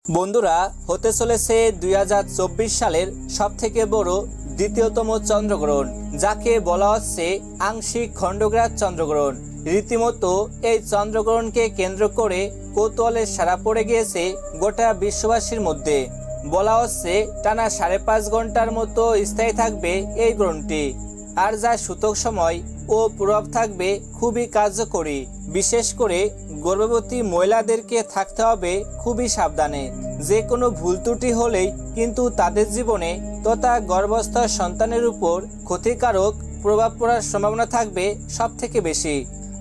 বন্ধুরা হতে চলেছে 2024 সালের সবথেকে বড় দ্বিতীয়তম চন্দ্রগ্রহণ, যাকে বলা হচ্ছে আংশিক খণ্ডগ্রাস চন্দ্রগ্রহণ। রীতিমতো এই চন্দ্রগ্রহণকে কেন্দ্র করে কৌতূহলের সাড়া পড়ে গিয়েছে গোটা বিশ্ববাসীর মধ্যে। বলা হচ্ছে টানা 5.5 ঘন্টার মতো স্থায়ী থাকবে এই গ্রহণটি, আর যা সূতক সময় ও প্রভাব থাকবে খুবই কার্যকরী। বিশেষ করে গর্ভবতী মহিলাদেরকে থাকতে হবে খুবই সাবধানে। যে কোনো ভুল ত্রুটি হলেই কিন্তু তাদের জীবনে তথা গর্ভস্থ সন্তানের উপর ক্ষতিকারক প্রভাব পড়ার সম্ভাবনা থাকবে সব থেকে বেশি।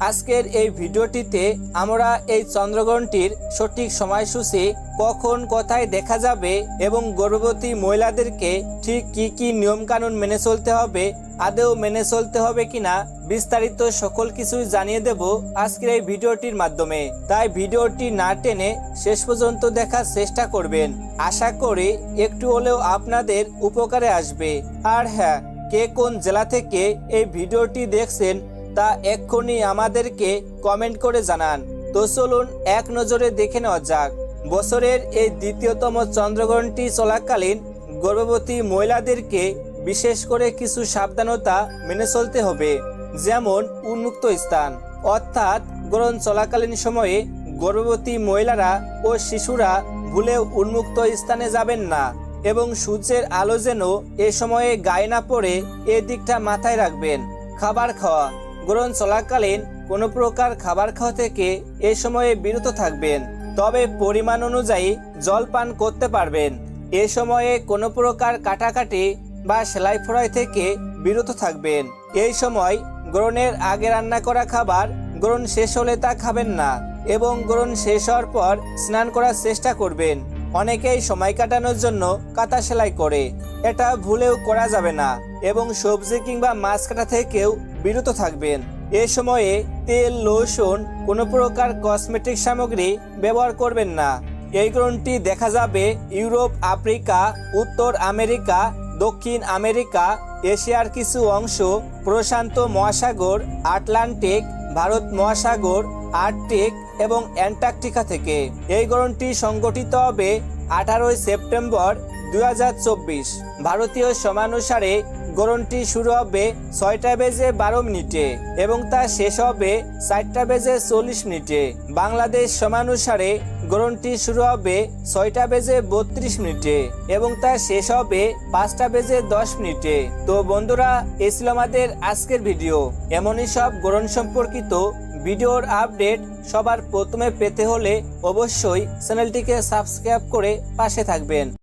আজকের এই ভিডিওটিতে আমরা এই চন্দ্রগ্রহণটির সঠিক সময়সূচি, কখন কোথায় দেখা যাবে এবং গর্ভবতী মহিলাদেরকে ঠিক কি নিয়মকানুন মেনে চলতে হবে, আদৌ মেনে চলতে হবে কিনা, বিস্তারিত সকল কিছুই জানিয়ে দেব আজকের এই ভিডিওটির মাধ্যমে। তাই ভিডিওটি না টেনে শেষ পর্যন্ত দেখার চেষ্টা করবেন। আশা করি একটু হলেও আপনাদের উপকারে আসবে। আর হ্যাঁ, কে কোন জেলা থেকে এই ভিডিওটি দেখছেন তা এক্ষুনি আমাদেরকে কমেন্ট করে জানান। তো চলুন এক নজরে দেখে নেওয়া যাক। বছরের এই দ্বিতীয়তম চন্দ্রগ্রহণটি চলাকালীন গর্ভবতী মহিলাদেরকে বিশেষ করে কিছু সাবধানতা মেনে চলতে হবে। যেমন উন্মুক্ত স্থান, অর্থাৎ গ্রহণ চলাকালীন সময়ে গর্ভবতী মহিলারা ও শিশুরা ভুলেও উন্মুক্ত স্থানে যাবেন না এবং সূর্যের আলো যেন এ সময়ে গায়ে না পড়ে এ দিকটা মাথায় রাখবেন। খাবার খাওয়া, গ্রহণ চলাকালীন কোনো প্রকার খাবার খাওয়া থেকে এ সময়ে বিরত থাকবেন, তবে পরিমাণ অনুযায়ী জল পান করতে পারবেন। এ সময়ে কোনো প্রকার কাটাকাটি বা সেলাই ফোড়াই থেকে বিরত থাকবেন। এই সময় গ্রহণের আগে রান্না করা খাবার গ্রহণ শেষ হলে তা খাবেন না এবং গ্রহণ শেষ হওয়ার পর স্নান করার চেষ্টা করবেন। অনেকেই সময় কাটানোর জন্য কাঁথা সেলাই করে, এটা ভুলেও করা যাবে না এবং সবজি কিংবা মাছ কাটা থেকেও বিরত থাকবেন। এ সময়ে তেল, লোশন, কোনো প্রকার কসমেটিক সামগ্রী ব্যবহার করবেন না। এই গ্রহণটি দেখা যাবে ইউরোপ, আফ্রিকা, উত্তর আমেরিকা, দক্ষিণ আমেরিকা, এশিয়ার কিছু অংশ, প্রশান্ত মহাসাগর, আটলান্টিক, ভারত মহাসাগর, আর্কটিক এবং অ্যান্টার্কটিকা থেকে। এই গ্রহণটি সংগঠিত হবে 18 সেপ্টেম্বর 2024 ভারতীয় সময়ানুসারে। গ্রহণটি শুরু হবে 6:12 এবং তা শেষ হবে 4:40 বাংলাদেশ সময়ানুসারে। গ্রহণটি শুরু হবে 6:32 এবং তা শেষ হবে 5:10। তো বন্ধুরা, এই ছিল আমাদের আজকের ভিডিও। এমনই সব গ্রহণ সম্পর্কিত ভিডিওর আপডেট সবার প্রথমে পেতে হলে অবশ্যই চ্যানেলটিকে সাবস্ক্রাইব করে পাশে থাকবেন।